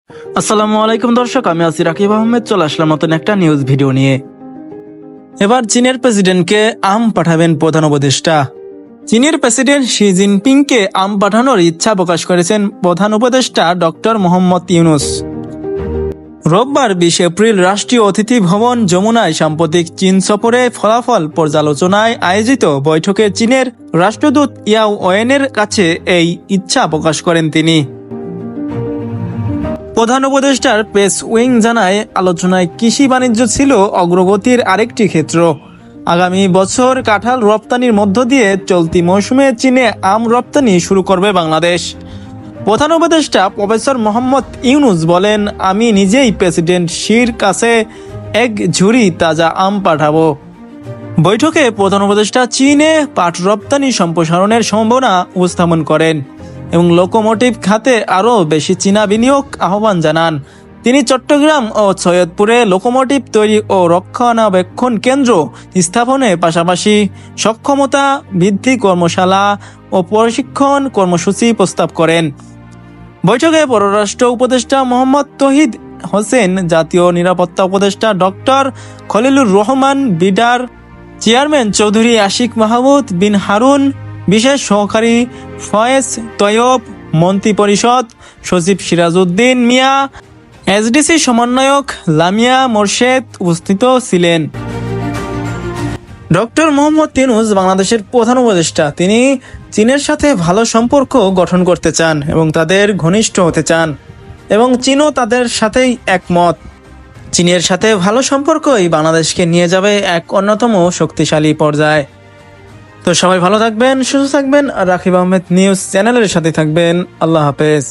আসসালামু আলাইকুম দর্শক, আমি আছি রাকিব আহমেদ। চলে আসলাম নতুন একটা নিউজ ভিডিও নিয়ে। এবার চীনের প্রেসিডেন্টকে আম পাঠাবেন প্রধান উপদেষ্টা। চীনের প্রেসিডেন্ট শি জিনপিংকে আম পাঠানোর ইচ্ছা প্রকাশ করেছেন প্রধান উপদেষ্টা ডক্টর মোহাম্মদ ইউনূস। রোববার 20 এপ্রিল রাষ্ট্রীয় অতিথি ভবন যমুনায় সাম্প্রতিক চীন সফরে ফলাফল পর্যালোচনায় আয়োজিত বৈঠকে চীনের রাষ্ট্রদূত ইয়াও ওয়েনের কাছে এই ইচ্ছা প্রকাশ করেন তিনি। প্রধান উপদেষ্টার প্রেস উইং জানায়, আলোচনায় কৃষি বাণিজ্য ছিল অগ্রগতির আরেকটি ক্ষেত্র। আগামী বছর কাঁঠাল রপ্তানির মধ্য দিয়ে চলতি মৌসুমে চীনে আম রপ্তানি শুরু করবে বাংলাদেশ। প্রধান উপদেষ্টা প্রফেসর মোহাম্মদ ইউনূস বলেন, আমি নিজেই প্রেসিডেন্ট শির কাছে এক ঝুড়ি তাজা আম পাঠাবো। বৈঠকে প্রধান উপদেষ্টা চীনে পাট রপ্তানি সম্প্রসারণের সম্ভাবনা উপস্থাপন করেন এবং লোকোমোটিভ খাতে আরও বেশি চীনা বিনিয়োগ আহ্বান জানান। তিনি চট্টগ্রাম ও সৈয়দপুরে লোকোমোটিভ তৈরি ও রক্ষণাবেক্ষণ কেন্দ্র স্থাপনের পাশাপাশি সক্ষমতা বৃদ্ধি কর্মশালা ও প্রশিক্ষণ কর্মসূচি প্রস্তাব করেন। বৈঠকে পররাষ্ট্র উপদেষ্টা মোহাম্মদ তৌহিদ হোসেন, জাতীয় নিরাপত্তা উপদেষ্টা ডক্টর খলিলুর রহমান বিডার, চেয়ারম্যান চৌধুরী আশিক মাহমুদ বিন হারুন, বিশেষ সহকারী ফয়েজ তৈয়ব, মন্ত্রিপরিষদ সচিব সিরাজউদ্দিন মিয়া, এসডিসি সমন্বয়ক লামিয়া মোরশেদ উপস্থিত ছিলেন। ডক্টর মোহাম্মদ ইউনূস বাংলাদেশের প্রধান উপদেষ্টা। তিনি চীনের সাথে ভালো সম্পর্ক গঠন করতে চান এবং তাদের ঘনিষ্ঠ হতে চান এবং চীনও তাদের সাথেই একমত। চীনের সাথে ভালো সম্পর্কই বাংলাদেশকে নিয়ে যাবে এক অন্যতম শক্তিশালী পর্যায়ে। তো সবাই ভালো থাকবেন, সুস্থ থাকবেন আর রাকিব আহমেদ নিউজ চ্যানেলের সাথে থাকবেন। আল্লাহ হাফেজ।